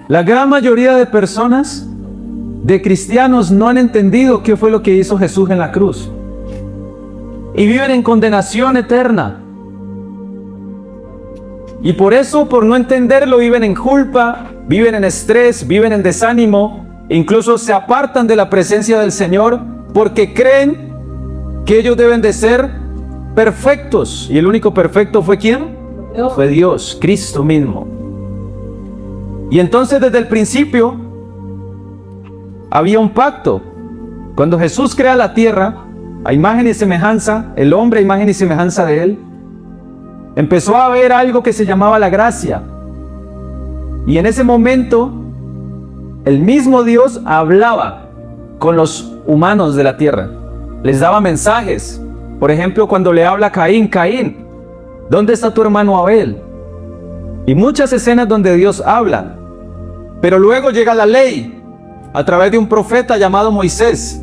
La gran mayoría de personas, de cristianos, no han entendido qué fue lo que hizo Jesús en la cruz. Y viven en condenación eterna. Y por eso, por no entenderlo, viven en culpa, viven en estrés, viven en desánimo. Incluso se apartan de la presencia del Señor porque creen que ellos deben de ser perfectos. Y el único perfecto fue ¿quién? Fue Dios, Cristo mismo. Y entonces desde el principio había un pacto. Cuando Jesús crea la tierra a imagen y semejanza, el hombre a imagen y semejanza de él, empezó a haber algo que se llamaba la gracia. Y en ese momento el mismo Dios hablaba con los humanos de la tierra, les daba mensajes. Por ejemplo, cuando le habla a Caín: Caín, ¿dónde está tu hermano Abel? Y muchas escenas donde Dios habla. Pero luego llega la ley a través de un profeta llamado Moisés,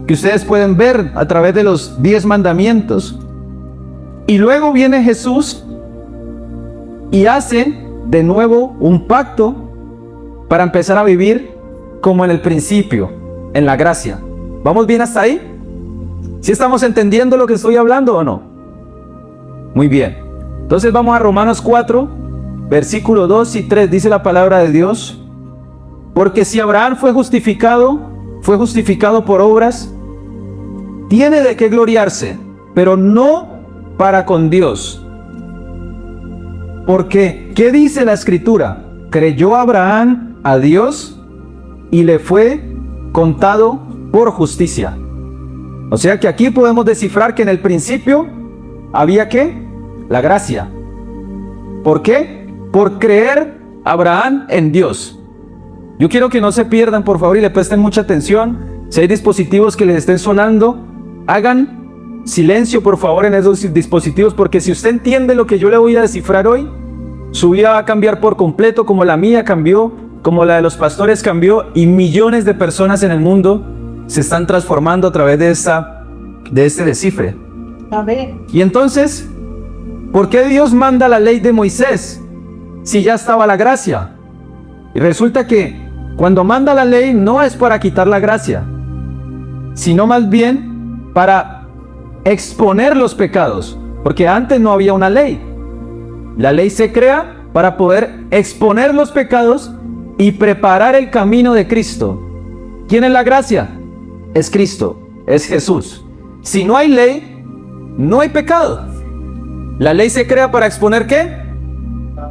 que ustedes pueden ver a través de los 10 mandamientos. Y luego viene Jesús y hace de nuevo un pacto para empezar a vivir como en el principio, en la gracia. ¿Vamos bien hasta ahí? ¿Sí estamos entendiendo lo que estoy hablando o no? Muy bien. Entonces vamos a Romanos 4, versículo 2 y 3. Dice la palabra de Dios: porque si Abraham fue justificado por obras, tiene de qué gloriarse, pero no para con Dios. Porque, ¿qué dice la Escritura? Creyó Abraham a Dios y le fue contado por justicia. O sea que aquí podemos descifrar que en el principio había ¿qué? La gracia. ¿Por qué? Por creer Abraham en Dios. Yo quiero que no se pierdan, por favor, y le presten mucha atención. Si hay dispositivos que les estén sonando, hagan silencio, por favor, en esos dispositivos, porque si usted entiende lo que yo le voy a descifrar hoy, su vida va a cambiar por completo, como la mía cambió, como la de los pastores cambió, y millones de personas en el mundo se están transformando a través de este descifre. Amén. Y entonces, ¿por qué Dios manda la ley de Moisés si ya estaba la gracia? Y resulta que cuando manda la ley no es para quitar la gracia, sino más bien para exponer los pecados, porque antes no había una ley. La ley se crea para poder exponer los pecados y preparar el camino de Cristo. ¿Quién es la gracia? Es Cristo, es Jesús. Si no hay ley, no hay pecado. La ley se crea para exponer ¿qué?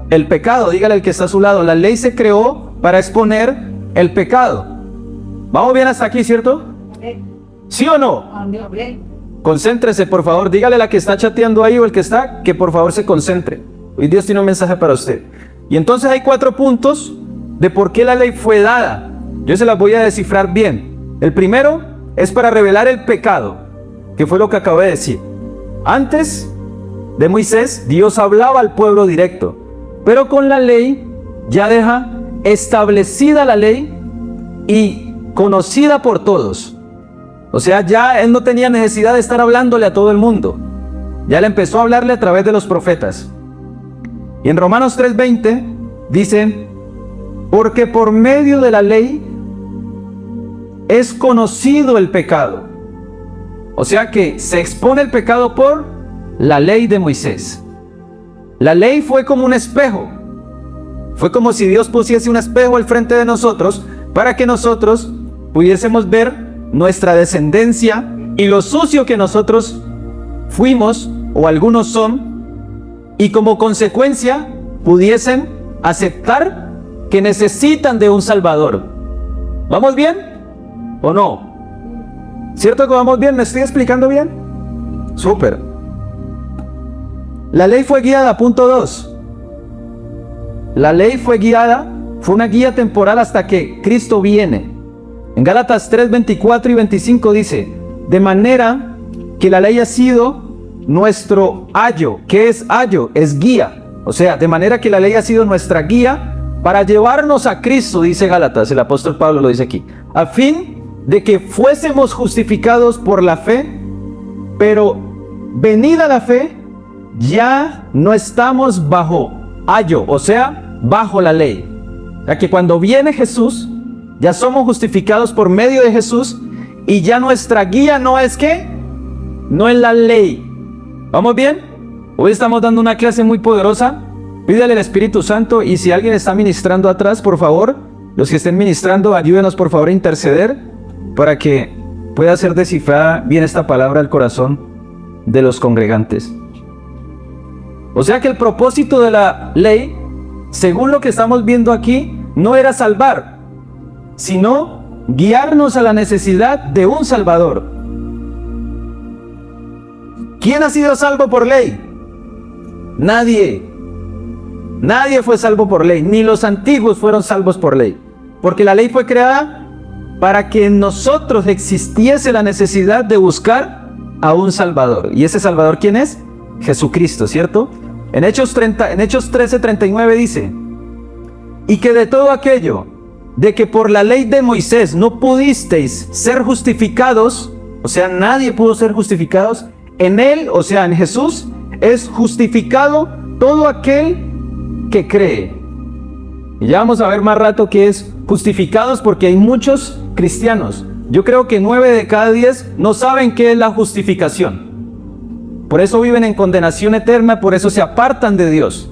El pecado. Dígale al que está a su lado: la ley se creó para exponer el pecado. ¿Vamos bien hasta aquí, cierto? ¿Sí o no? Concéntrese, por favor. Dígale a la que está chateando ahí o el que está, que por favor se concentre. Hoy Dios tiene un mensaje para usted. Y entonces hay 4 puntos de por qué la ley fue dada. Yo se las voy a descifrar bien. El primero es para revelar el pecado, que fue lo que acabé de decir. Antes de Moisés, Dios hablaba al pueblo directo, pero con la ley ya deja establecida la ley y conocida por todos. O sea, ya él no tenía necesidad de estar hablándole a todo el mundo. Ya le empezó a hablarle a través de los profetas. Y en Romanos 3:20 dice: porque por medio de la ley es conocido el pecado. O sea que se expone el pecado por la ley de Moisés. La ley fue como un espejo. Fue como si Dios pusiese un espejo al frente de nosotros para que nosotros pudiésemos ver nuestra descendencia y lo sucio que nosotros fuimos o algunos son, y como consecuencia pudiesen aceptar que necesitan de un Salvador. ¿Vamos bien o no? ¿Cierto que vamos bien? ¿Me estoy explicando bien? Súper. La ley fue guiada, punto 2. La ley fue guiada, fue una guía temporal hasta que Cristo viene. En Gálatas 3:24 y 25 dice: de manera que la ley ha sido nuestro ayo. ¿Qué es ayo? Es guía. O sea, de manera que la ley ha sido nuestra guía para llevarnos a Cristo, dice Gálatas, el apóstol Pablo lo dice aquí, a fin de que fuésemos justificados por la fe. Pero venida la fe, ya no estamos bajo ayo, o sea, bajo la ley, Ya que cuando viene Jesús, ya somos justificados por medio de Jesús y ya nuestra guía no es ¿qué? No es la ley. ¿Vamos bien? Hoy estamos dando una clase muy poderosa. Pídale al Espíritu Santo, y si alguien está ministrando atrás, por favor, los que estén ministrando, ayúdenos por favor a interceder para que pueda ser descifrada bien esta palabra al corazón de los congregantes. O sea que el propósito de la ley, según lo que estamos viendo aquí, no era salvar, sino guiarnos a la necesidad de un Salvador. ¿Quién ha sido salvo por ley? Nadie. Nadie fue salvo por ley, ni los antiguos fueron salvos por ley. Porque la ley fue creada para que en nosotros existiese la necesidad de buscar a un Salvador. ¿Y ese Salvador quién es? Jesucristo, ¿cierto? En Hechos 13:39 dice: y que de todo aquello de que por la ley de Moisés no pudisteis ser justificados, o sea, nadie pudo ser justificados, en él, o sea, en Jesús, es justificado todo aquel que cree. Y ya vamos a ver más rato qué es justificados, porque hay muchos cristianos. Yo creo que 9 de cada 10 no saben qué es la justificación. Por eso viven en condenación eterna, por eso se apartan de Dios.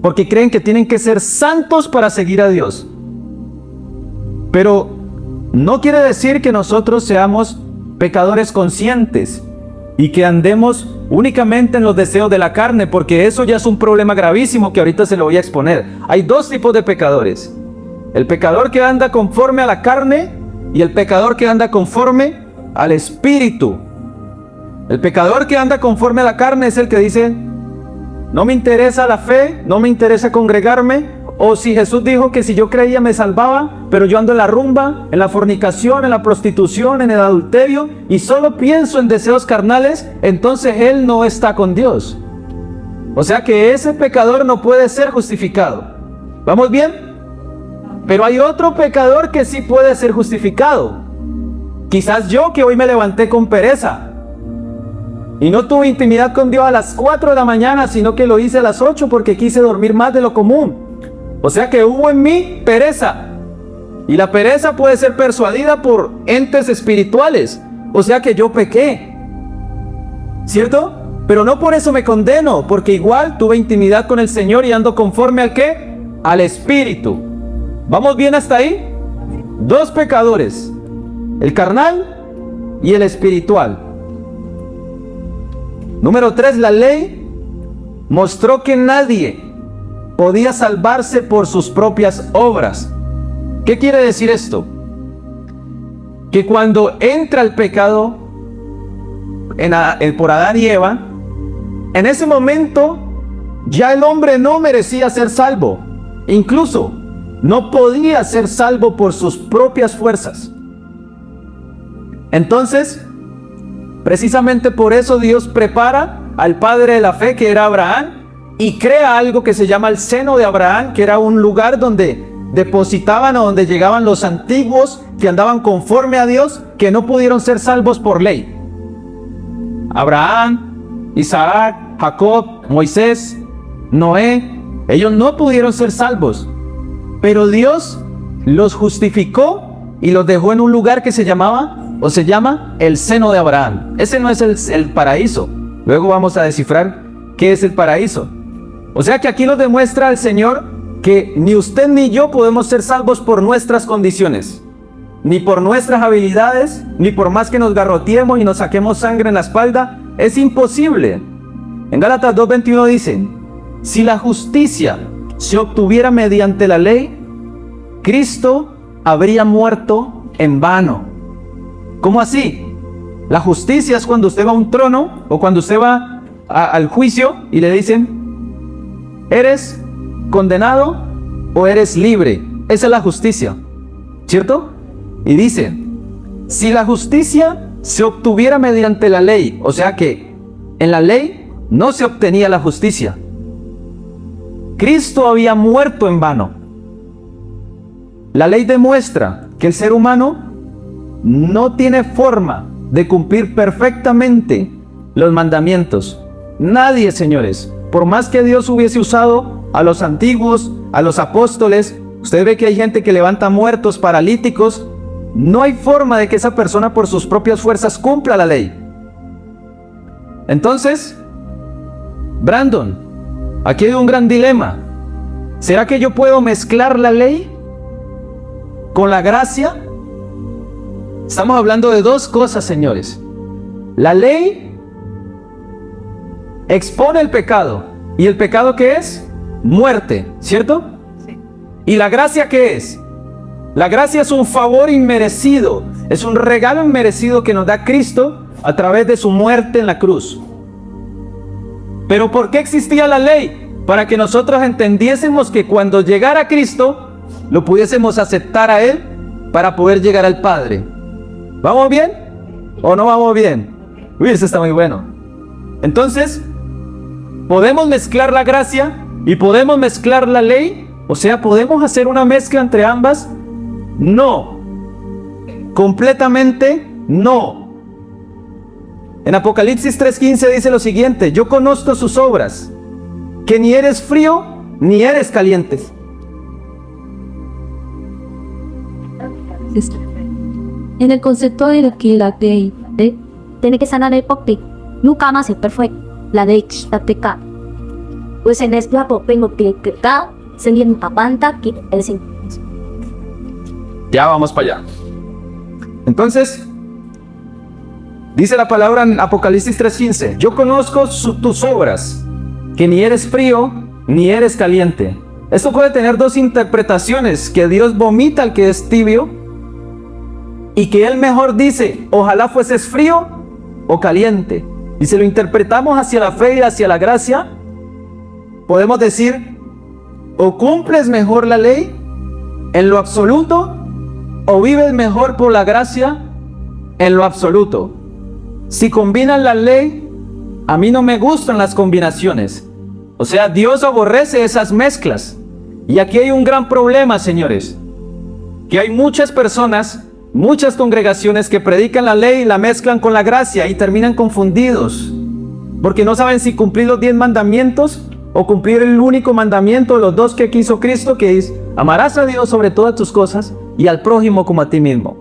Porque creen que tienen que ser santos para seguir a Dios. Pero no quiere decir que nosotros seamos pecadores conscientes y que andemos únicamente en los deseos de la carne, porque eso ya es un problema gravísimo que ahorita se lo voy a exponer. Hay dos tipos de pecadores: el pecador que anda conforme a la carne y el pecador que anda conforme al Espíritu. El pecador que anda conforme a la carne es el que dice: no me interesa la fe, no me interesa congregarme. O si Jesús dijo que si yo creía me salvaba, pero yo ando en la rumba, en la fornicación, en la prostitución, en el adulterio, y solo pienso en deseos carnales, entonces él no está con Dios. O sea que ese pecador no puede ser justificado. ¿Vamos bien? Pero hay otro pecador que sí puede ser justificado. Quizás yo, que hoy me levanté con pereza y no tuve intimidad con Dios a las 4 de la mañana, sino que lo hice a las 8 porque quise dormir más de lo común. O sea que hubo en mí pereza. Y la pereza puede ser persuadida por entes espirituales. O sea que yo pequé, ¿cierto? Pero no por eso me condeno, porque igual tuve intimidad con el Señor y ando conforme ¿al qué? Al Espíritu. ¿Vamos bien hasta ahí? Dos pecadores: el carnal y el espiritual. Número 3, la ley mostró que nadie podía salvarse por sus propias obras. ¿Qué quiere decir esto? Que cuando entra el pecado por Adán y Eva, en ese momento ya el hombre no merecía ser salvo. Incluso no podía ser salvo por sus propias fuerzas. Entonces, precisamente por eso Dios prepara al padre de la fe, que era Abraham, y crea algo que se llama el seno de Abraham, que era un lugar donde depositaban o donde llegaban los antiguos que andaban conforme a Dios, que no pudieron ser salvos por ley. Abraham, Isaac, Jacob, Moisés, Noé, ellos no pudieron ser salvos, pero Dios los justificó y los dejó en un lugar que se llama el seno de Abraham. Ese no es el paraíso. Luego vamos a descifrar qué es el paraíso. O sea que aquí nos demuestra el Señor que ni usted ni yo podemos ser salvos por nuestras condiciones, ni por nuestras habilidades, ni por más que nos garroteemos y nos saquemos sangre en la espalda. Es imposible. En Gálatas 2:21 dice: si la justicia se obtuviera mediante la ley, Cristo habría muerto en vano. ¿Cómo así? La justicia es cuando usted va a un trono o cuando usted va al juicio y le dicen: ¿eres condenado o eres libre? Esa es la justicia, ¿cierto? Y dice: si la justicia se obtuviera mediante la ley, o sea que en la ley no se obtenía la justicia, Cristo había muerto en vano. La ley demuestra que el ser humano no tiene forma de cumplir perfectamente los mandamientos. Nadie, señores. Por más que Dios hubiese usado a los antiguos, a los apóstoles, Usted ve que hay gente que levanta muertos, paralíticos. No hay forma de que esa persona por sus propias fuerzas cumpla la ley. Entonces, Brandon, aquí hay un gran dilema. ¿Será que yo puedo mezclar la ley con la gracia? Estamos hablando de dos cosas, señores. La ley expone el pecado. ¿Y el pecado qué es? Muerte, ¿cierto? Sí. ¿Y la gracia qué es? La gracia es un favor inmerecido. Es un regalo inmerecido que nos da Cristo a través de su muerte en la cruz. ¿Pero por qué existía la ley? Para que nosotros entendiésemos que cuando llegara Cristo, lo pudiésemos aceptar a Él para poder llegar al Padre. ¿Vamos bien? ¿O no vamos bien? Uy, eso está muy bueno. Entonces, ¿podemos mezclar la gracia y podemos mezclar la ley? O sea, ¿podemos hacer una mezcla entre ambas? No. Completamente no. En Apocalipsis 3:15 dice lo siguiente: yo conozco sus obras, que ni eres frío ni eres caliente. En el concepto de que la ley tiene que sanar el pecado, nunca más es perfecto. La ley está pecado. Pues en este tengo que pecado, se viene una panta que es. Ya vamos para allá. Entonces, dice la palabra en Apocalipsis 3:15: yo conozco tus obras, que ni eres frío ni eres caliente. Esto puede tener dos interpretaciones: que Dios vomita al que es tibio, y que Él mejor dice, ojalá fueses frío o caliente. Y si lo interpretamos hacia la fe y hacia la gracia, podemos decir, o cumples mejor la ley en lo absoluto, o vives mejor por la gracia en lo absoluto. Si combinan la ley, a mí no me gustan las combinaciones. O sea, Dios aborrece esas mezclas. Y aquí hay un gran problema, señores, que hay muchas personas, muchas congregaciones que predican la ley y la mezclan con la gracia y terminan confundidos, porque no saben si cumplir los 10 mandamientos o cumplir el único mandamiento de los dos que quiso Cristo, que es: amarás a Dios sobre todas tus cosas y al prójimo como a ti mismo.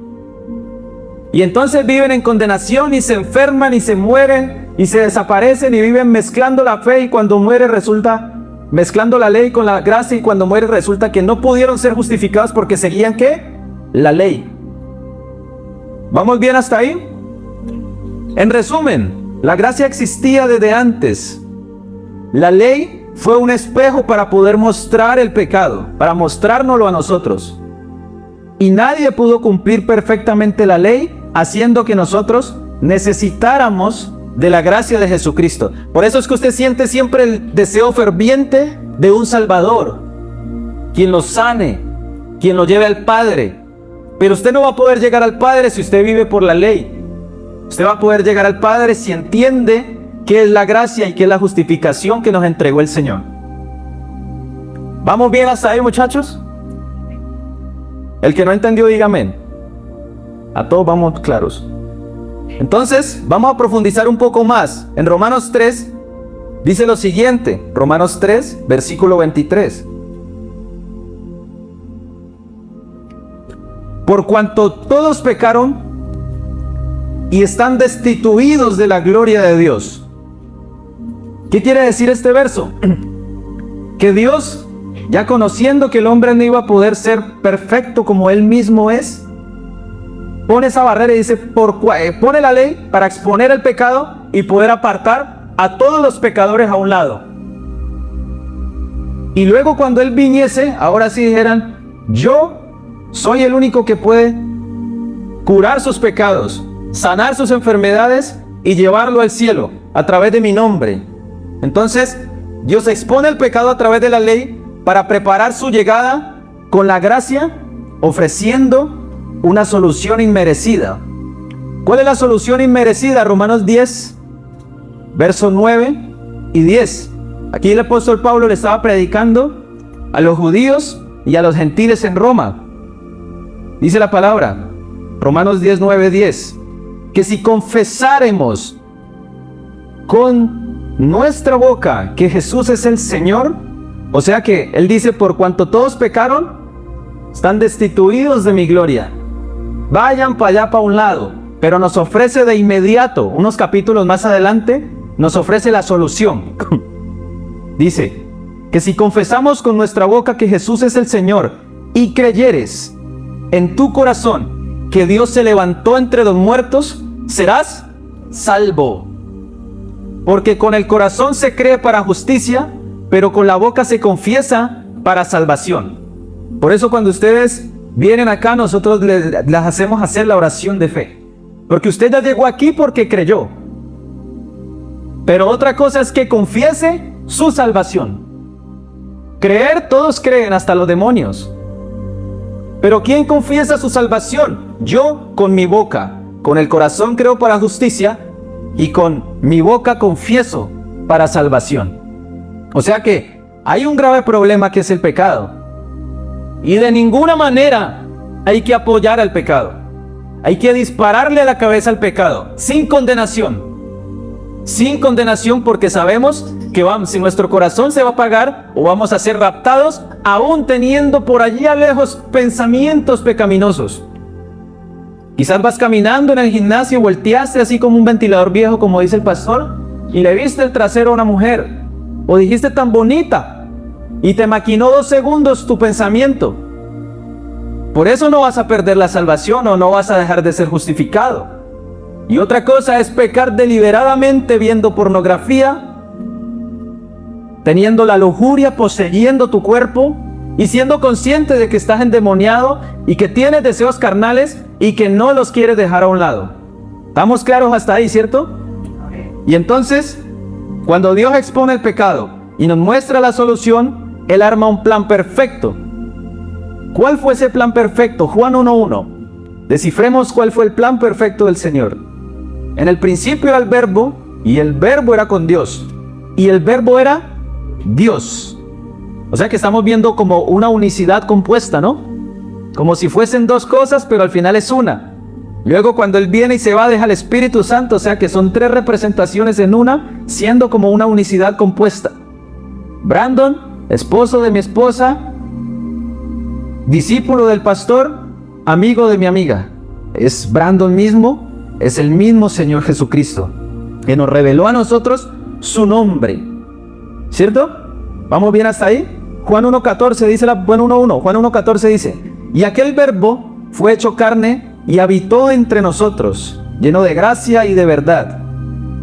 Y entonces viven en condenación y se enferman y se mueren y se desaparecen y viven mezclando la fe, y cuando muere resulta mezclando la ley con la gracia, y cuando muere resulta que no pudieron ser justificados porque seguían ¿qué? La ley. ¿Vamos bien hasta ahí? En resumen, la gracia existía desde antes. La ley fue un espejo para poder mostrar el pecado, para mostrárnoslo a nosotros. Y nadie pudo cumplir perfectamente la ley, haciendo que nosotros necesitáramos de la gracia de Jesucristo. Por eso es que usted siente siempre el deseo ferviente de un Salvador, quien lo sane, quien lo lleve al Padre. Pero usted no va a poder llegar al Padre si usted vive por la ley. Usted va a poder llegar al Padre si entiende qué es la gracia y qué es la justificación que nos entregó el Señor. ¿Vamos bien hasta ahí, muchachos? El que no entendió, diga amén. A todos vamos claros. Entonces, vamos a profundizar un poco más. En Romanos 3 dice lo siguiente. Romanos 3, versículo 23. Por cuanto todos pecaron y están destituidos de la gloria de Dios. ¿Qué quiere decir este verso? Que Dios, ya conociendo que el hombre no iba a poder ser perfecto como él mismo es, pone esa barrera y dice, pone la ley para exponer el pecado y poder apartar a todos los pecadores a un lado. Y luego cuando él viniese, ahora sí dijeran, yo soy el único que puede curar sus pecados, sanar sus enfermedades y llevarlo al cielo a través de mi nombre. Entonces, Dios expone el pecado a través de la ley para preparar su llegada con la gracia, ofreciendo una solución inmerecida. ¿Cuál es la solución inmerecida? Romanos 10, versos 9 y 10. Aquí el apóstol Pablo le estaba predicando a los judíos y a los gentiles en Roma. Dice la palabra, Romanos 10, 9, 10, que si confesáremos con nuestra boca que Jesús es el Señor, o sea que Él dice, por cuanto todos pecaron, están destituidos de mi gloria. Vayan para allá, para un lado. Pero nos ofrece de inmediato, unos capítulos más adelante, nos ofrece la solución. Dice que si confesamos con nuestra boca que Jesús es el Señor y creyeres en tu corazón que Dios se levantó entre los muertos, serás salvo. Porque con el corazón se cree para justicia, pero con la boca se confiesa para salvación. Por eso cuando ustedes vienen acá, nosotros les hacemos hacer la oración de fe. Porque usted ya llegó aquí porque creyó. Pero otra cosa es que confiese su salvación. Creer, todos creen, hasta los demonios. Pero ¿quién confiesa su salvación? Yo con mi boca. Con el corazón creo para justicia y con mi boca confieso para salvación. O sea que hay un grave problema que es el pecado. Y de ninguna manera hay que apoyar al pecado. Hay que dispararle a la cabeza al pecado, sin condenación. Sin condenación, porque sabemos que si nuestro corazón se va a apagar o vamos a ser raptados, aún teniendo por allí a lejos pensamientos pecaminosos. Quizás vas caminando en el gimnasio, volteaste así como un ventilador viejo, como dice el pastor, y le viste el trasero a una mujer, o dijiste tan bonita, y te maquinó 2 segundos tu pensamiento. Por eso no vas a perder la salvación o no vas a dejar de ser justificado. Y otra cosa es pecar deliberadamente viendo pornografía, teniendo la lujuria poseyendo tu cuerpo y siendo consciente de que estás endemoniado y que tienes deseos carnales y que no los quieres dejar a un lado. ¿Estamos claros hasta ahí, cierto? Y entonces, cuando Dios expone el pecado y nos muestra la solución, Él arma un plan perfecto. ¿Cuál fue ese plan perfecto? Juan 1:1. Descifremos cuál fue el plan perfecto del Señor. En el principio era el Verbo, y el Verbo era con Dios, y el Verbo era Dios. O sea que estamos viendo como una unicidad compuesta, ¿no? Como si fuesen 2 cosas, pero al final es una. Luego cuando Él viene y se va, deja el Espíritu Santo, o sea que son 3 representaciones en una, siendo como una unicidad compuesta. Brandon, esposo de mi esposa, discípulo del pastor, amigo de mi amiga. Es Brandon mismo, es el mismo Señor Jesucristo, que nos reveló a nosotros su nombre. ¿Cierto? ¿Vamos bien hasta ahí? Juan 1:14 dice, Juan 1:14 dice, y aquel Verbo fue hecho carne y habitó entre nosotros, lleno de gracia y de verdad.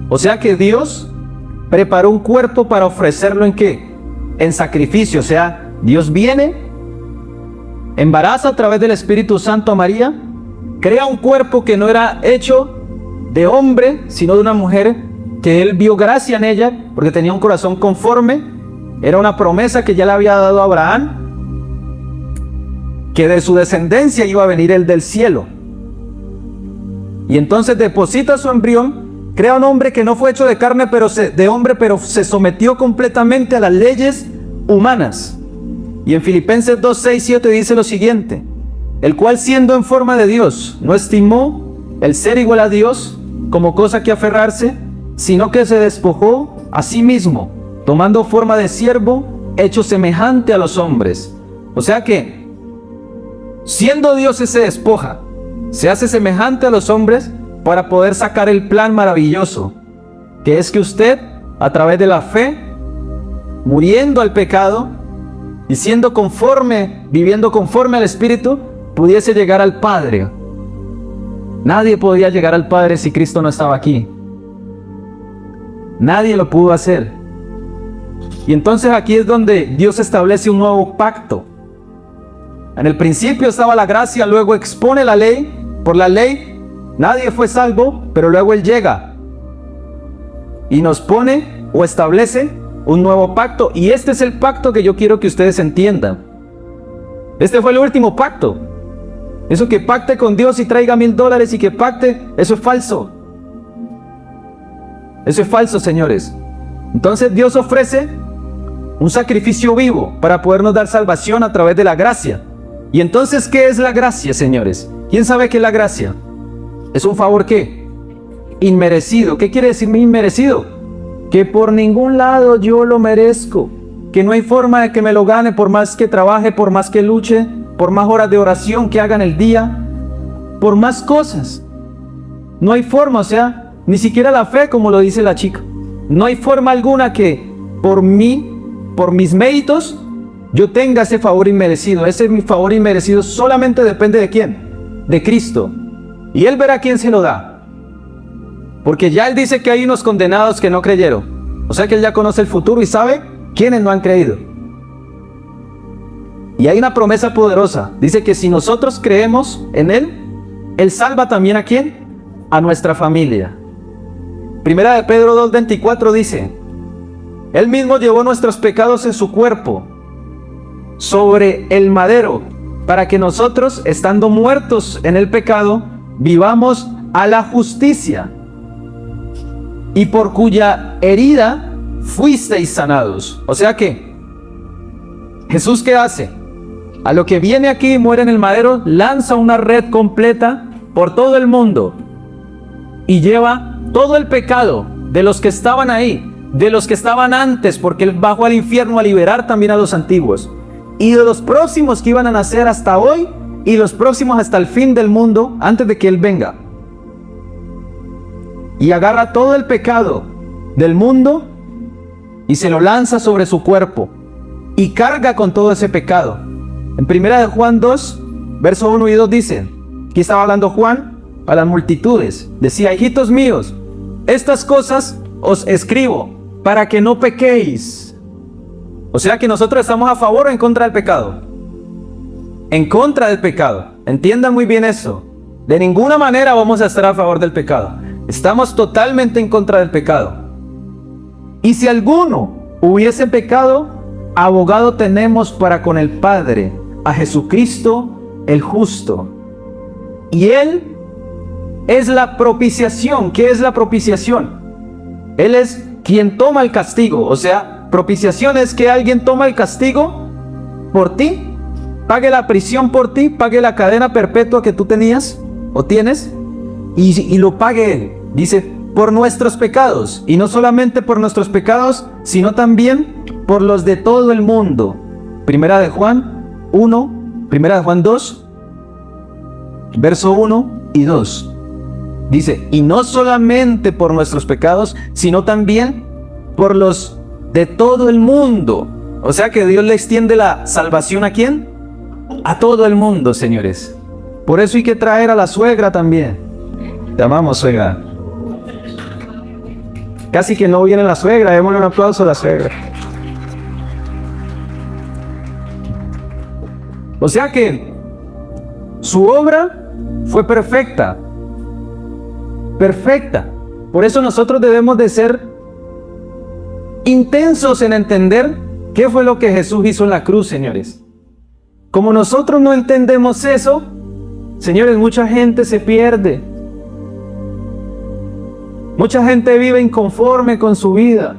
O sea que Dios preparó un cuerpo para ofrecerlo ¿en qué? En sacrificio. O sea, Dios viene, embaraza a través del Espíritu Santo a María, crea un cuerpo que no era hecho de hombre, sino de una mujer, que Él vio gracia en ella, porque tenía un corazón conforme. Era una promesa que ya le había dado a Abraham, que de su descendencia iba a venir el del cielo. Y entonces deposita su embrión, crea un hombre que no fue hecho de carne, pero se sometió completamente a las leyes humanas. Y en Filipenses 2:6-7 dice lo siguiente, el cual siendo en forma de Dios, no estimó el ser igual a Dios como cosa que aferrarse, sino que se despojó a sí mismo, tomando forma de siervo, hecho semejante a los hombres. O sea que, siendo Dios se despoja, se hace semejante a los hombres para poder sacar el plan maravilloso, que es que usted, a través de la fe, muriendo al pecado y siendo conforme, viviendo conforme al Espíritu, pudiese llegar al Padre. Nadie podía llegar al Padre si Cristo no estaba aquí. Nadie lo pudo hacer. Y entonces aquí es donde Dios establece un nuevo pacto. En el principio estaba la gracia, luego expone la ley. Por la ley nadie fue salvo, pero luego Él llega y nos pone o establece un nuevo pacto. Y este es el pacto que yo quiero que ustedes entiendan. Este fue el último pacto. Eso que pacte con Dios y traiga $1000 y que pacte, eso es falso. Eso es falso, señores. Entonces Dios ofrece un sacrificio vivo para podernos dar salvación a través de la gracia. Y entonces, ¿qué es la gracia, señores? ¿Quién sabe qué es la gracia? Es un favor, ¿qué? Inmerecido. ¿Qué quiere decir inmerecido? Que por ningún lado yo lo merezco, que no hay forma de que me lo gane por más que trabaje, por más que luche, por más horas de oración que hagan el día, por más cosas. No hay forma, o sea, ni siquiera la fe, como lo dice la chica. No hay forma alguna que por mí, por mis méritos, yo tenga ese favor inmerecido. Ese mi favor inmerecido solamente depende de quién, de Cristo. Y Él verá quién se lo da. Porque ya Él dice que hay unos condenados que no creyeron. O sea que Él ya conoce el futuro y sabe quiénes no han creído. Y hay una promesa poderosa. Dice que si nosotros creemos en Él, Él salva también ¿a quién? A nuestra familia. Primera de Pedro 2:24 dice: Él mismo llevó nuestros pecados en su cuerpo sobre el madero, para que nosotros, estando muertos en el pecado, vivamos a la justicia, y por cuya herida fuisteis sanados. O sea que Jesús, ¿qué hace? A lo que viene aquí y muere en el madero, lanza una red completa por todo el mundo y lleva todo el pecado de los que estaban ahí, de los que estaban antes, porque Él bajó al infierno a liberar también a los antiguos, y de los próximos que iban a nacer hasta hoy, y los próximos hasta el fin del mundo, antes de que Él venga. Y agarra todo el pecado del mundo y se lo lanza sobre su cuerpo y carga con todo ese pecado. En primera de Juan 2, verso 1 y 2 dice, aquí estaba hablando Juan a las multitudes, decía: hijitos míos, estas cosas os escribo para que no pequéis. O sea que nosotros estamos a favor o en contra del pecado. En contra del pecado. Entiendan muy bien eso. De ninguna manera vamos a estar a favor del pecado. Estamos totalmente en contra del pecado. Y si alguno hubiese pecado, abogado tenemos para con el Padre, a Jesucristo el justo. Y Él es la propiciación. ¿Qué es la propiciación? Él es quien toma el castigo. O sea, propiciación es que alguien toma el castigo por ti, pague la prisión por ti, pague la cadena perpetua que tú tenías o tienes, y lo pague Él. Dice, por nuestros pecados, y no solamente por nuestros pecados, sino también por los de todo el mundo. Primera de Juan 1, Primera de Juan 2, verso 1 y 2. Dice, y no solamente por nuestros pecados, sino también por los de todo el mundo. O sea que Dios le extiende la salvación ¿a quién? A todo el mundo, señores. Por eso hay que traer a la suegra también. Te amamos, suegra. Casi que no viene la suegra, démosle un aplauso a la suegra. O sea que su obra fue perfecta. Perfecta. Por eso nosotros debemos de ser intensos en entender qué fue lo que Jesús hizo en la cruz, señores. Como nosotros no entendemos eso, señores, mucha gente se pierde. Mucha gente vive inconforme con su vida.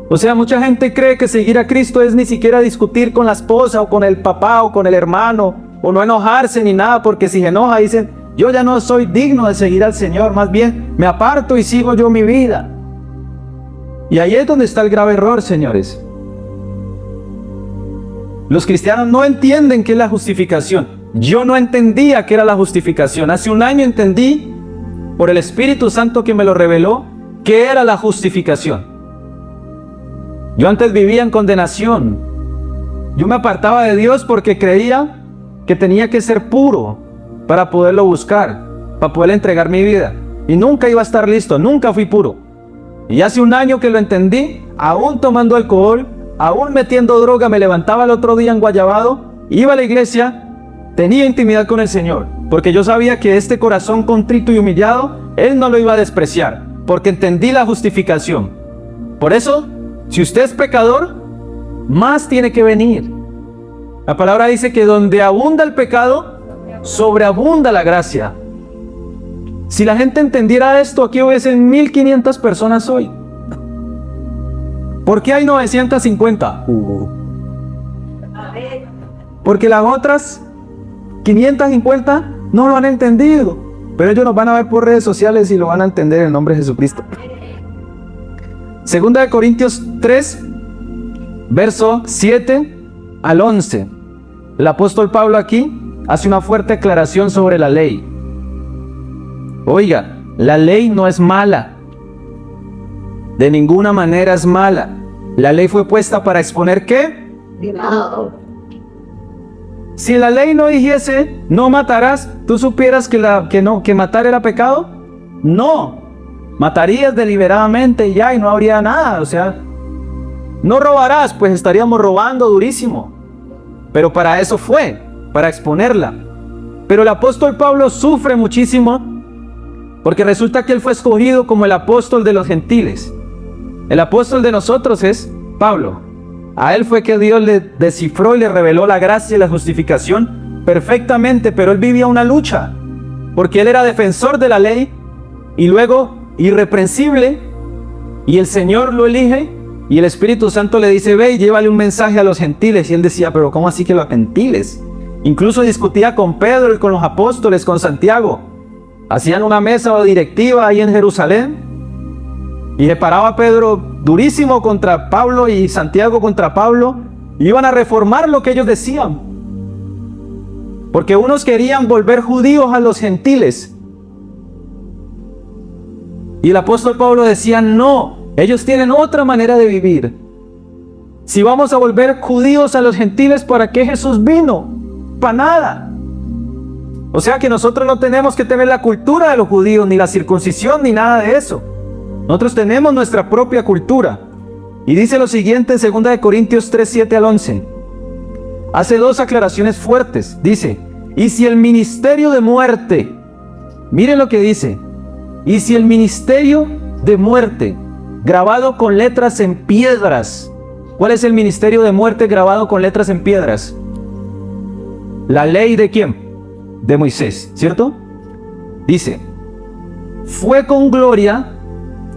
O sea, mucha gente cree que seguir a Cristo es ni siquiera discutir con la esposa o con el papá o con el hermano, o no enojarse ni nada, porque si se enoja dicen, yo ya no soy digno de seguir al Señor, más bien me aparto y sigo yo mi vida. Y ahí es donde está el grave error, señores. Los cristianos no entienden qué es la justificación. Yo no entendía qué era la justificación. Hace un año entendí, por el Espíritu Santo que me lo reveló, qué era la justificación. Yo antes vivía en condenación. Yo me apartaba de Dios porque creía que tenía que ser puro para poderlo buscar, para poder entregar mi vida. Y nunca iba a estar listo, nunca fui puro. Y hace un año que lo entendí, aún tomando alcohol, aún metiendo droga, me levantaba el otro día enguayabado, iba a la iglesia, tenía intimidad con el Señor, porque yo sabía que este corazón contrito y humillado, Él no lo iba a despreciar, porque entendí la justificación. Por eso, si usted es pecador, más tiene que venir. La palabra dice que donde abunda el pecado, sobreabunda la gracia. Si la gente entendiera esto, aquí hubiesen 1500 personas hoy. ¿Por qué hay 950? Porque las otras 550 no lo han entendido. Pero ellos nos van a ver por redes sociales y lo van a entender en el nombre de Jesucristo. Segunda de Corintios 3, verso 7 al 11. el apóstol Pablo aquí hace una fuerte aclaración sobre la ley. Oiga, la ley no es mala. De ninguna manera es mala. La ley fue puesta para exponer ¿qué? Si la ley no dijese, no matarás, ¿tú supieras que matar era pecado? No. Matarías deliberadamente y ya, y no habría nada. O sea, no robarás, pues estaríamos robando durísimo. Pero para eso fue, para exponerla. Pero el apóstol Pablo sufre muchísimo porque resulta que él fue escogido como el apóstol de los gentiles. El apóstol de nosotros es Pablo. A él fue que Dios le descifró y le reveló la gracia y la justificación perfectamente, pero él vivía una lucha, porque él era defensor de la ley y luego irreprensible, y el Señor lo elige y el Espíritu Santo le dice, ve y llévale un mensaje a los gentiles, y él decía, pero ¿cómo así que los gentiles? Incluso discutía con Pedro y con los apóstoles, con Santiago. Hacían una mesa directiva ahí en Jerusalén y le paraba a Pedro durísimo contra Pablo y Santiago contra Pablo. Iban a reformar lo que ellos decían, porque unos querían volver judíos a los gentiles. Y el apóstol Pablo decía, no, ellos tienen otra manera de vivir. Si vamos a volver judíos a los gentiles, ¿para qué Jesús vino? Para nada. O sea que nosotros no tenemos que tener la cultura de los judíos, ni la circuncisión, ni nada de eso. Nosotros tenemos nuestra propia cultura. Y dice lo siguiente en 2 Corintios 3, 7 al 11. Hace dos aclaraciones fuertes. Dice, y si el ministerio de muerte, miren lo que dice, y si el ministerio de muerte, grabado con letras en piedras. ¿Cuál es el ministerio de muerte grabado con letras en piedras? La ley ¿de quién? De Moisés, ¿cierto? Dice, fue con gloria,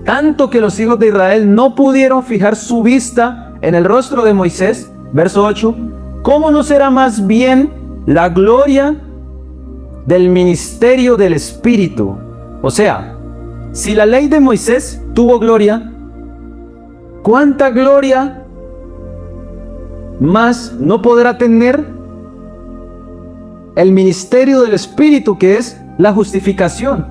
tanto que los hijos de Israel no pudieron fijar su vista en el rostro de Moisés. Verso 8, ¿cómo no será más bien la gloria del ministerio del Espíritu? O sea, si la ley de Moisés tuvo gloria, ¿cuánta gloria más no podrá tener el ministerio del Espíritu, que es la justificación?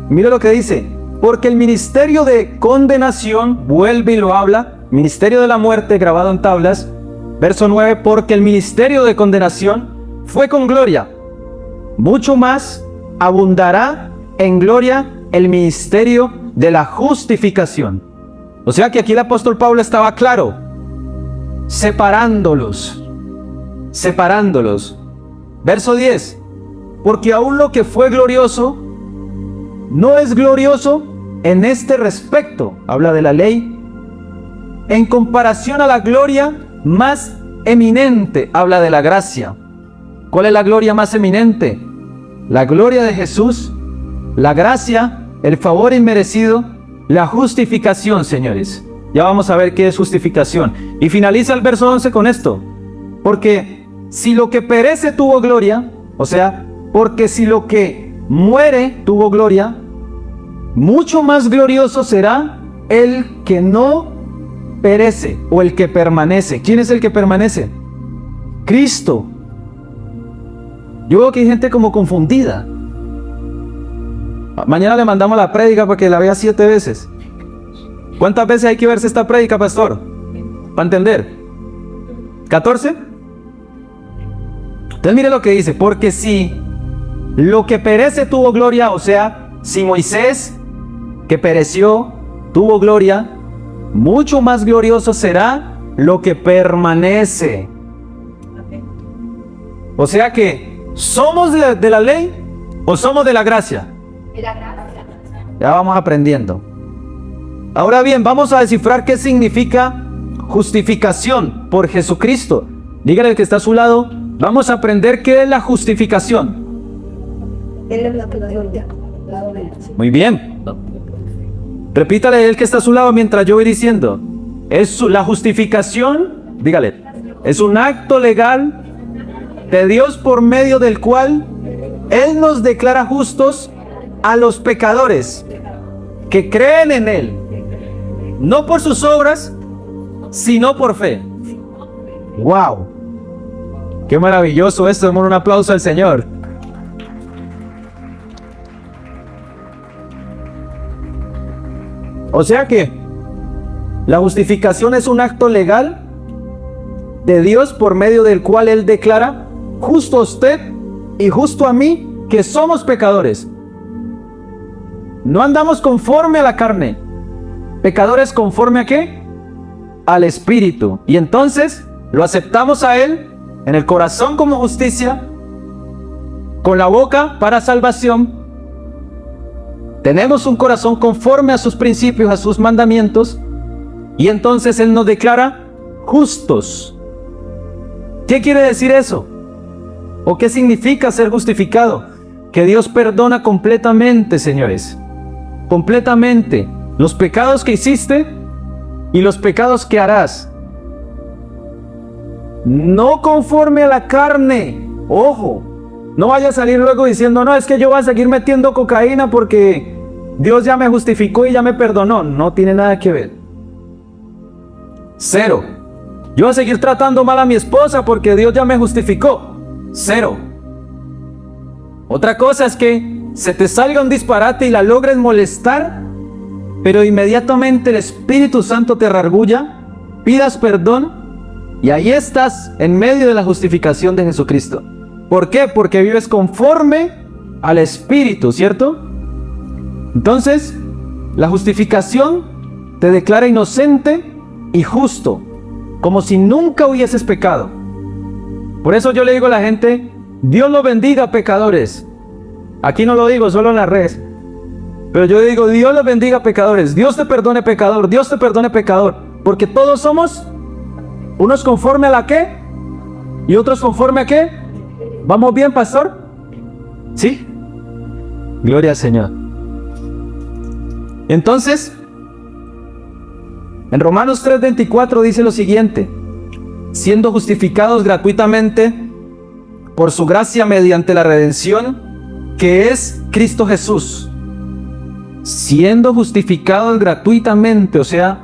Mira lo que dice, porque el ministerio de condenación, vuelve y lo habla, ministerio de la muerte grabado en tablas, verso 9, porque el ministerio de condenación fue con gloria, mucho más abundará en gloria el ministerio de la justificación. O sea que aquí el apóstol Pablo estaba claro, separándolos. Verso 10, porque aún lo que fue glorioso no es glorioso en este respecto, habla de la ley, en comparación a la gloria más eminente, habla de la gracia. ¿Cuál es la gloria más eminente? La gloria de Jesús, la gracia, el favor inmerecido, la justificación, señores. Ya vamos a ver qué es justificación. Y finaliza el verso 11 con esto, porque si lo que perece tuvo gloria, o sea, porque si lo que muere tuvo gloria, mucho más glorioso será el que no perece o el que permanece. ¿Quién es el que permanece? Cristo. Yo veo que hay gente como confundida. Mañana le mandamos la prédica para que la vea 7 veces. ¿Cuántas veces hay que verse esta prédica, pastor? Para entender. ¿14? Entonces mire lo que dice, porque si lo que perece tuvo gloria, o sea, si Moisés que pereció tuvo gloria, mucho más glorioso será lo que permanece. O sea que, ¿somos de la ley o somos de la gracia? Ya vamos aprendiendo. Ahora bien, vamos a descifrar qué significa justificación por Jesucristo. Dígale al que está a su lado, vamos a aprender qué es la justificación. Muy bien. Repítale a él que está a su lado mientras yo voy diciendo. La justificación, dígale, es un acto legal de Dios por medio del cual Él nos declara justos a los pecadores que creen en Él, no por sus obras, sino por fe. ¡Wow! Qué maravilloso esto, demos un aplauso al Señor. O sea que la justificación es un acto legal de Dios por medio del cual Él declara justo a usted y justo a mí que somos pecadores. No andamos conforme a la carne. Pecadores conforme a ¿qué? Al Espíritu. Y entonces lo aceptamos a Él en el corazón como justicia, con la boca para salvación. Tenemos un corazón conforme a sus principios, a sus mandamientos, y entonces Él nos declara justos. ¿Qué quiere decir eso? ¿O qué significa ser justificado? Que Dios perdona completamente, señores. Completamente los pecados que hiciste y los pecados que harás. No conforme a la carne. Ojo, no vaya a salir luego diciendo, no, es que yo voy a seguir metiendo cocaína porque Dios ya me justificó y ya me perdonó. No tiene nada que ver. Cero. Yo voy a seguir tratando mal a mi esposa porque Dios ya me justificó. Cero. Otra cosa es que se te salga un disparate y la logres molestar, pero inmediatamente el Espíritu Santo te redarguya, pidas perdón y ahí estás en medio de la justificación de Jesucristo. ¿Por qué? Porque vives conforme al Espíritu, ¿cierto? Entonces, la justificación te declara inocente y justo, como si nunca hubieses pecado. Por eso yo le digo a la gente, Dios los bendiga, pecadores. Aquí no lo digo, solo en las redes. Pero yo digo, Dios los bendiga, pecadores. Dios te perdone, pecador. Dios te perdone, pecador. Porque todos somos unos conforme a la ¿qué? Y otros conforme a ¿qué? ¿Vamos bien, pastor? ¿Sí? Gloria al Señor. Entonces, en Romanos 3:24 dice lo siguiente: siendo justificados gratuitamente por su gracia mediante la redención que es Cristo Jesús. Siendo justificados gratuitamente, o sea,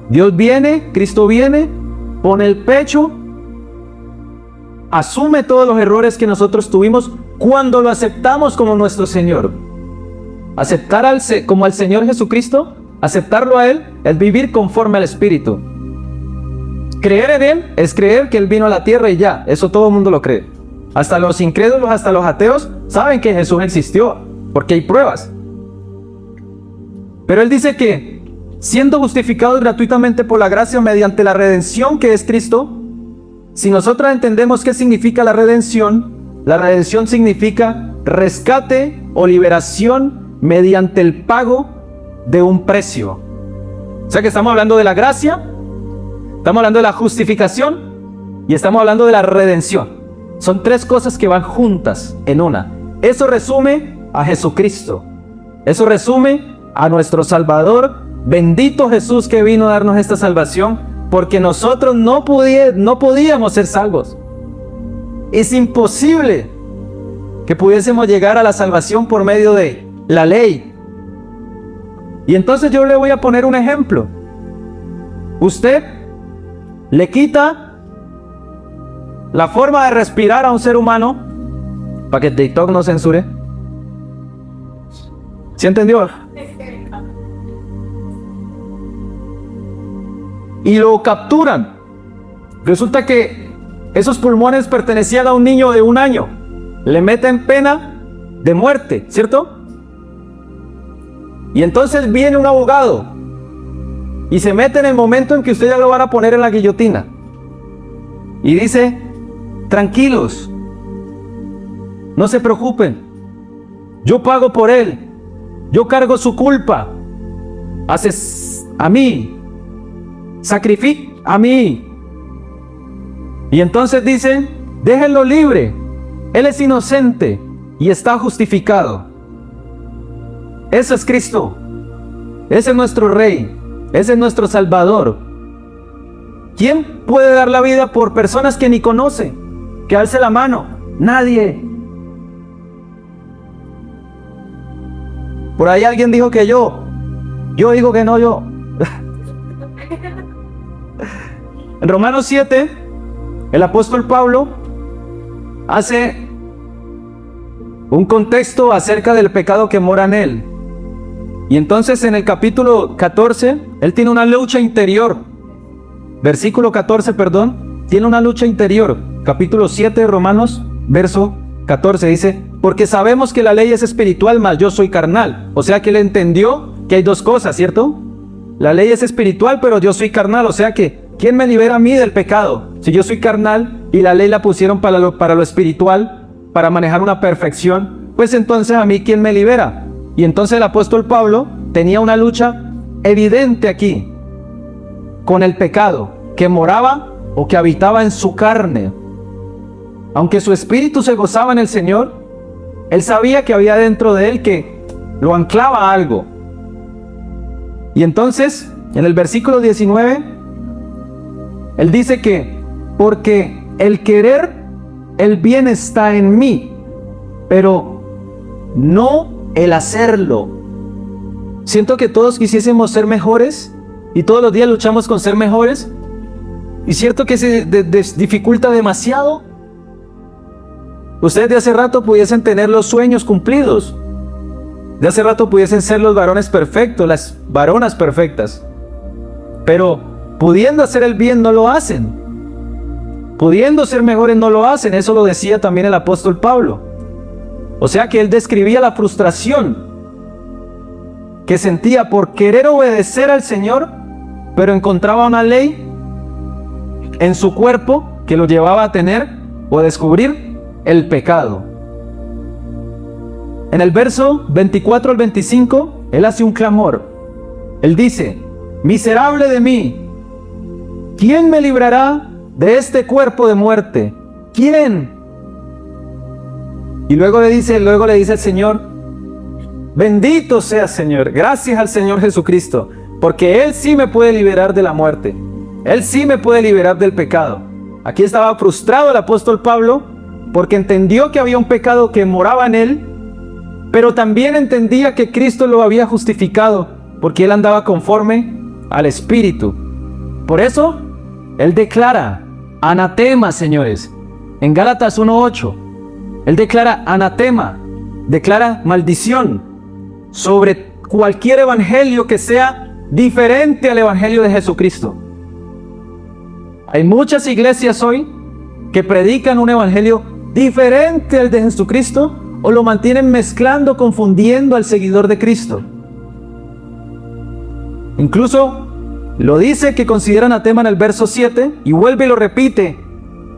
Dios viene, Cristo viene, pone el pecho, asume todos los errores que nosotros tuvimos cuando lo aceptamos como nuestro Señor. Aceptar como al Señor Jesucristo, aceptarlo a Él, es vivir conforme al Espíritu. Creer en Él es creer que Él vino a la tierra y ya, eso todo el mundo lo cree. Hasta los incrédulos, hasta los ateos saben que Jesús existió, porque hay pruebas. Pero Él dice que, siendo justificados gratuitamente por la gracia mediante la redención que es Cristo, si nosotros entendemos qué significa la redención significa rescate o liberación mediante el pago de un precio. O sea que estamos hablando de la gracia, estamos hablando de la justificación y estamos hablando de la redención. Son tres cosas que van juntas en una. Eso resume a Jesucristo. Eso resume a nuestro Salvador. Bendito Jesús que vino a darnos esta salvación, porque nosotros no podíamos ser salvos. Es imposible que pudiésemos llegar a la salvación por medio de la ley. Y entonces yo le voy a poner un ejemplo. Usted le quita la forma de respirar a un ser humano, para que TikTok no censure. ¿Sí entendió? Y lo capturan. Resulta que esos pulmones pertenecían a un niño de 1 año. Le meten pena de muerte, ¿cierto? Y entonces viene un abogado y se mete en el momento en que usted ya lo van a poner en la guillotina. Y dice, tranquilos, no se preocupen, yo pago por él, yo cargo su culpa, haces a mí, sacrifica a mí. Y entonces dicen, déjenlo libre, él es inocente y está justificado. Ese es Cristo, ese es nuestro Rey, ese es nuestro Salvador. ¿Quién puede dar la vida por personas que ni conoce? Que alce la mano. Nadie. Por ahí alguien dijo que yo digo que no, yo. En Romanos 7, el apóstol Pablo hace un contexto acerca del pecado que mora en él. Y entonces en el capítulo 14, él tiene una lucha interior. Versículo 14, perdón, tiene una lucha interior. Capítulo 7 de Romanos, verso 14, dice: porque sabemos que la ley es espiritual, mas yo soy carnal. O sea que él entendió que hay dos cosas, ¿cierto? La ley es espiritual, pero yo soy carnal. O sea que, ¿quién me libera a mí del pecado? Si yo soy carnal y la ley la pusieron para lo espiritual, para manejar una perfección, pues entonces a mí, ¿quién me libera? Y entonces el apóstol Pablo tenía una lucha evidente aquí con el pecado que moraba o que habitaba en su carne. Aunque su espíritu se gozaba en el Señor, él sabía que había dentro de él que lo anclaba a algo. Y entonces, en el versículo 19, él dice que, porque el querer el bien está en mí, pero no el hacerlo. Siento que todos quisiésemos ser mejores y todos los días luchamos con ser mejores. Y cierto que se dificulta demasiado. Ustedes de hace rato pudiesen tener los sueños cumplidos. De hace rato pudiesen ser los varones perfectos, las varonas perfectas. Pero pudiendo hacer el bien no lo hacen. Pudiendo ser mejores no lo hacen. Eso lo decía también el apóstol Pablo. O sea que él describía la frustración que sentía por querer obedecer al Señor, pero encontraba una ley en su cuerpo que lo llevaba a tener o a descubrir el pecado. En el verso 24 al 25, él hace un clamor. Él dice: miserable de mí, ¿quién me librará de este cuerpo de muerte? ¿Quién? Y luego le dice el Señor: bendito sea Señor, gracias al Señor Jesucristo, porque Él sí me puede liberar de la muerte. Él sí me puede liberar del pecado. Aquí estaba frustrado el apóstol Pablo, porque entendió que había un pecado que moraba en él, pero también entendía que Cristo lo había justificado, porque él andaba conforme al Espíritu. Por eso, él declara anatema, señores. En Gálatas 1:8, él declara anatema, declara maldición sobre cualquier evangelio que sea diferente al evangelio de Jesucristo. Hay muchas iglesias hoy que predican un evangelio diferente al de Jesucristo, o lo mantienen mezclando, confundiendo al seguidor de Cristo. Incluso lo dice que considera anatema en el verso 7 y vuelve y lo repite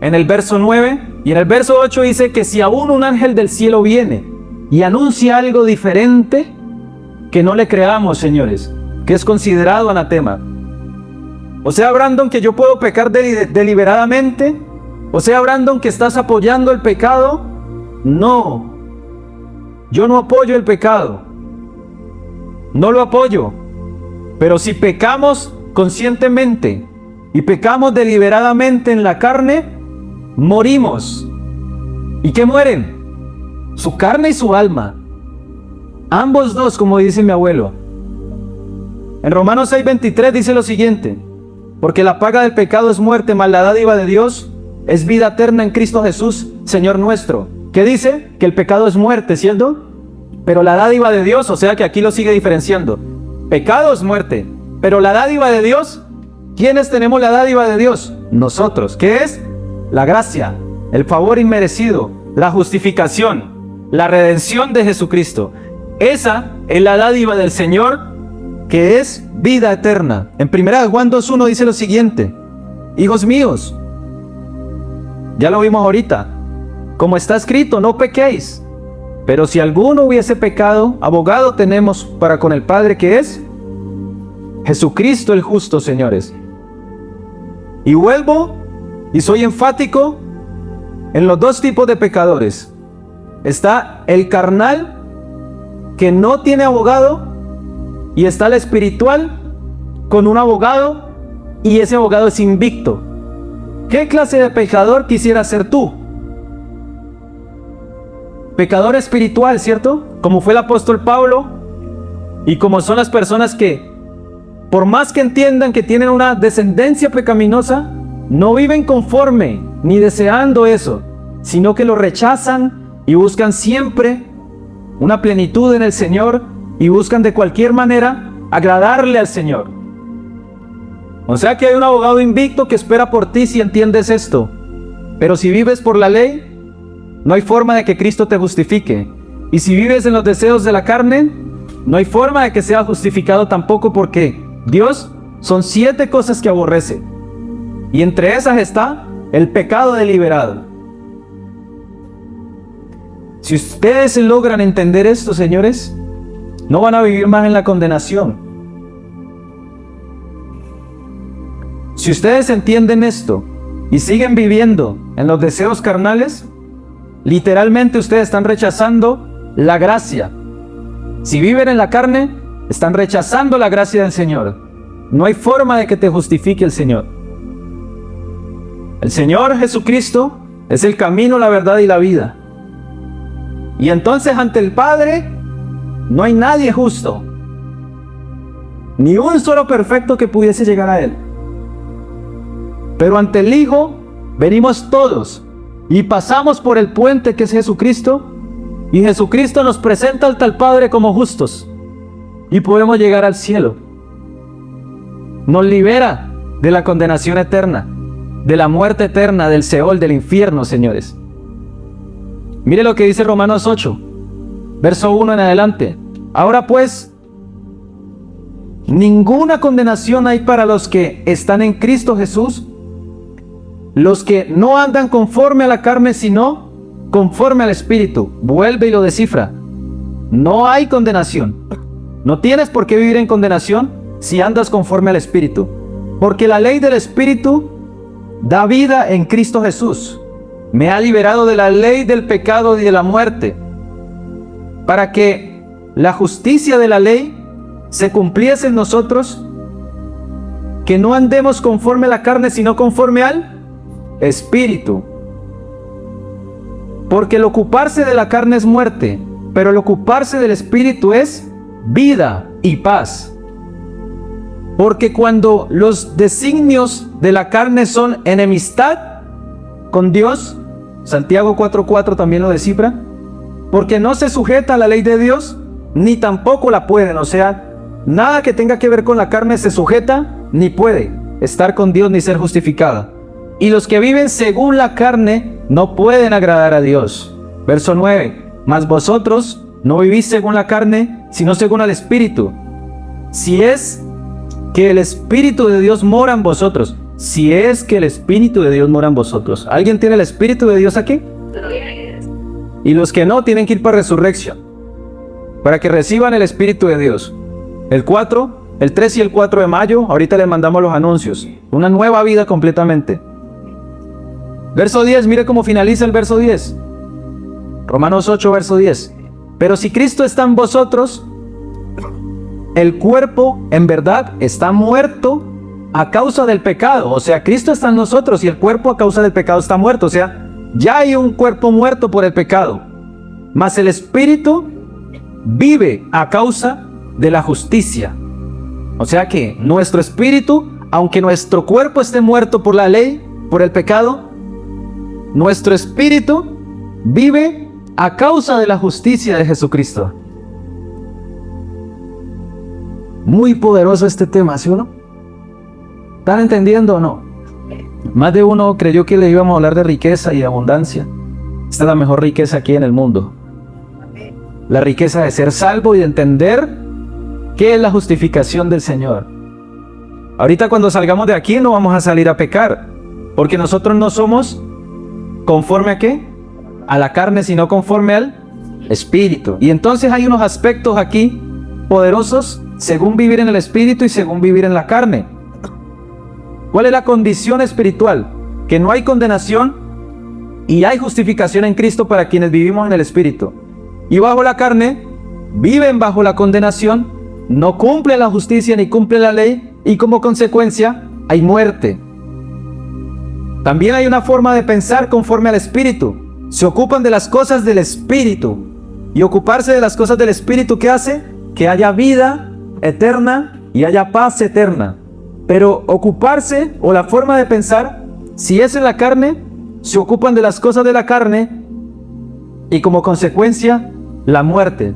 en el verso 9, y en el verso 8 dice que si aún un ángel del cielo viene y anuncia algo diferente, que no le creamos, señores, que es considerado anatema. O sea, Brandon, que yo puedo pecar deliberadamente. O sea, Brandon, que estás apoyando el pecado. No, yo no apoyo el pecado, no lo apoyo. Pero si pecamos conscientemente y pecamos deliberadamente en la carne, morimos. ¿Y qué mueren? Su carne y su alma, ambos dos, como dice mi abuelo. En Romanos 6:23 dice lo siguiente: porque la paga del pecado es muerte, mas la dádiva de Dios es vida eterna en Cristo Jesús, Señor nuestro. ¿Qué dice? Que el pecado es muerte, ¿cierto? Pero la dádiva de Dios, o sea que aquí lo sigue diferenciando. Pecado es muerte, pero la dádiva de Dios, ¿quiénes tenemos la dádiva de Dios? Nosotros. ¿Qué es? La gracia, el favor inmerecido, la justificación, la redención de Jesucristo. Esa es la dádiva del Señor, que es vida eterna. En 1 Juan 2:1 dice lo siguiente: hijos míos, ya lo vimos ahorita, como está escrito, no pequéis. Pero si alguno hubiese pecado, abogado tenemos para con el Padre, que es Jesucristo el justo, señores. Y vuelvo y soy enfático en los dos tipos de pecadores. Está el carnal, que no tiene abogado, y está el espiritual, con un abogado, y ese abogado es invicto. ¿Qué clase de pecador quisieras ser tú? Pecador espiritual, ¿cierto? Como fue el apóstol Pablo, y como son las personas que, por más que entiendan que tienen una descendencia pecaminosa, no viven conforme ni deseando eso, sino que lo rechazan y buscan siempre una plenitud en el Señor y buscan de cualquier manera agradarle al Señor. O sea que hay un abogado invicto que espera por ti si entiendes esto. Pero si vives por la ley, no hay forma de que Cristo te justifique. Y si vives en los deseos de la carne, no hay forma de que sea justificado tampoco, porque Dios son 7 cosas que aborrece. Y entre esas está el pecado deliberado. Si ustedes logran entender esto, señores, no van a vivir más en la condenación. Si ustedes entienden esto y siguen viviendo en los deseos carnales, literalmente ustedes están rechazando la gracia. Si viven en la carne, están rechazando la gracia del Señor. No hay forma de que te justifique el Señor. El Señor Jesucristo es el camino, la verdad y la vida. Y entonces ante el Padre no hay nadie justo, ni un solo perfecto que pudiese llegar a Él. Pero ante el Hijo venimos todos y pasamos por el puente que es Jesucristo, y Jesucristo nos presenta ante el Padre como justos y podemos llegar al cielo. Nos libera de la condenación eterna, de la muerte eterna, del Seol, del infierno, señores. Mire lo que dice Romanos 8, verso 1 en adelante. Ahora pues, ninguna condenación hay para los que están en Cristo Jesús, los que no andan conforme a la carne, sino conforme al Espíritu. Vuelve y lo descifra. No hay condenación. No tienes por qué vivir en condenación si andas conforme al Espíritu, porque la ley del Espíritu da vida en Cristo Jesús. Me ha liberado de la ley del pecado y de la muerte, para que la justicia de la ley se cumpliese en nosotros, que no andemos conforme a la carne, sino conforme al Espíritu. Porque el ocuparse de la carne es muerte, pero el ocuparse del Espíritu es vida y paz. Porque cuando los designios de la carne son enemistad con Dios, Santiago 4:4 también lo descifra, porque no se sujeta a la ley de Dios, ni tampoco la pueden. O sea, nada que tenga que ver con la carne se sujeta, ni puede estar con Dios ni ser justificada. Y los que viven según la carne no pueden agradar a Dios. Verso 9, mas vosotros no vivís según la carne, sino según el Espíritu. Si es que el Espíritu de Dios mora en vosotros. Si es que el Espíritu de Dios mora en vosotros. ¿Alguien tiene el Espíritu de Dios aquí? Y los que no, tienen que ir para resurrección, para que reciban el Espíritu de Dios. El 3 y el 4 de mayo, ahorita les mandamos los anuncios. Una nueva vida completamente. Verso 10, mire cómo finaliza el verso 10. Romanos 8, verso 10. Pero si Cristo está en vosotros, el cuerpo en verdad está muerto a causa del pecado. O sea, Cristo está en nosotros y el cuerpo a causa del pecado está muerto. O sea, ya hay un cuerpo muerto por el pecado, mas el Espíritu vive a causa de la justicia. O sea que nuestro espíritu, aunque nuestro cuerpo esté muerto por la ley, por el pecado, nuestro espíritu vive a causa de la justicia de Jesucristo. Muy poderoso este tema, ¿sí o no? ¿Están entendiendo o no? Más de uno creyó que le íbamos a hablar de riqueza y abundancia. Esta es la mejor riqueza aquí en el mundo. La riqueza de ser salvo y de entender qué es la justificación del Señor. Ahorita cuando salgamos de aquí no vamos a salir a pecar, porque nosotros no somos conforme a qué, a la carne, sino conforme al Espíritu. Y entonces hay unos aspectos aquí poderosos según vivir en el Espíritu y según vivir en la carne. ¿Cuál es la condición espiritual? Que no hay condenación y hay justificación en Cristo para quienes vivimos en el Espíritu. Y bajo la carne, viven bajo la condenación, no cumplen la justicia ni cumplen la ley, y como consecuencia hay muerte. También hay una forma de pensar conforme al Espíritu. Se ocupan de las cosas del Espíritu. Y ocuparse de las cosas del Espíritu, ¿qué hace? Que haya vida eterna y haya paz eterna. Pero ocuparse o la forma de pensar, si es en la carne, se ocupan de las cosas de la carne y como consecuencia, la muerte.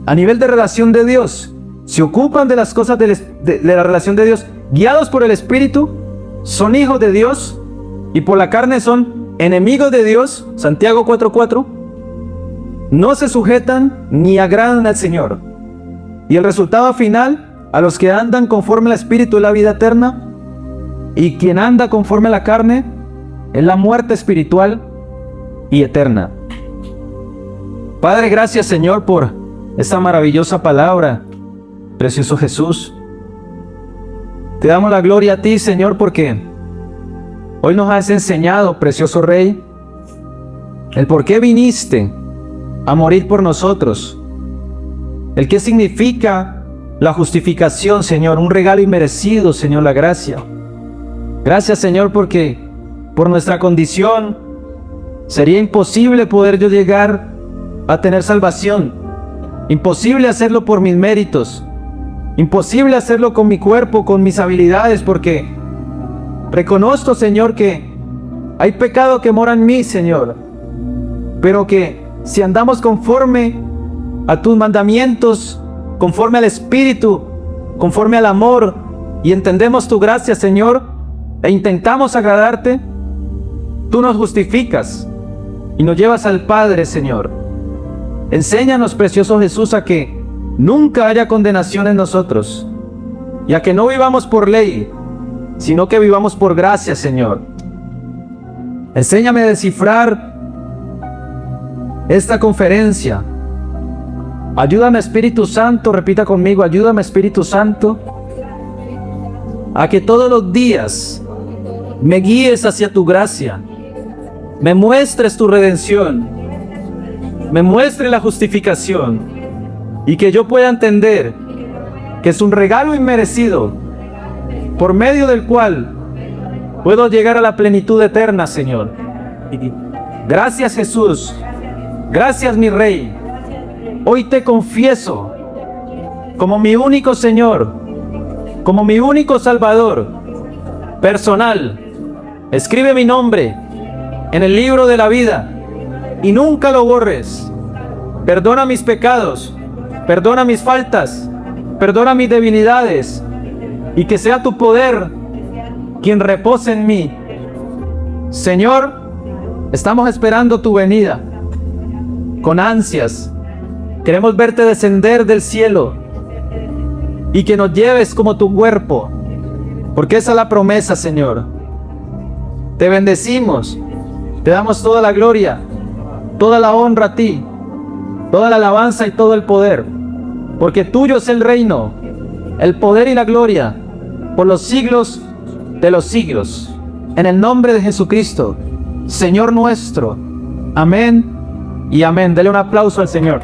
A nivel de relación de Dios, se ocupan de las cosas de la relación de Dios, guiados por el Espíritu, son hijos de Dios, y por la carne son enemigos de Dios, Santiago 4:4, no se sujetan ni agradan al Señor. Y el resultado final, a los que andan conforme al Espíritu es la vida eterna, y quien anda conforme a la carne es la muerte espiritual y eterna. Padre, gracias Señor por esta maravillosa palabra, precioso Jesús. Te damos la gloria a ti, Señor, porque hoy nos has enseñado, precioso Rey, el por qué viniste a morir por nosotros, el qué significa la justificación, Señor, un regalo inmerecido, Señor, la gracia. Gracias, Señor, porque por nuestra condición sería imposible poder yo llegar a tener salvación, imposible hacerlo por mis méritos, imposible hacerlo con mi cuerpo, con mis habilidades, porque reconozco, Señor, que hay pecado que mora en mí, Señor, pero que si andamos conforme a tus mandamientos, conforme al Espíritu, conforme al amor, y entendemos tu gracia, Señor, e intentamos agradarte, tú nos justificas y nos llevas al Padre, Señor. Enséñanos, precioso Jesús, a que nunca haya condenación en nosotros, y a que no vivamos por ley, sino que vivamos por gracia, Señor. Enséñame a descifrar esta conferencia. Ayúdame, Espíritu Santo, repita conmigo, ayúdame, Espíritu Santo, a que todos los días me guíes hacia tu gracia, me muestres tu redención, me muestres la justificación, y que yo pueda entender que es un regalo inmerecido, por medio del cual puedo llegar a la plenitud eterna, Señor. Gracias, Jesús. Gracias, mi Rey. Hoy te confieso como mi único Señor, como mi único Salvador personal. Escribe mi nombre en el libro de la vida y nunca lo borres. Perdona mis pecados, perdona mis faltas, perdona mis debilidades, y que sea tu poder quien repose en mí. Señor, estamos esperando tu venida con ansias. Queremos verte descender del cielo y que nos lleves como tu cuerpo, porque esa es la promesa, Señor. Te bendecimos, te damos toda la gloria, toda la honra a ti, toda la alabanza y todo el poder, porque tuyo es el reino, el poder y la gloria, por los siglos de los siglos. En el nombre de Jesucristo, Señor nuestro. Amén y amén. Dele un aplauso al Señor.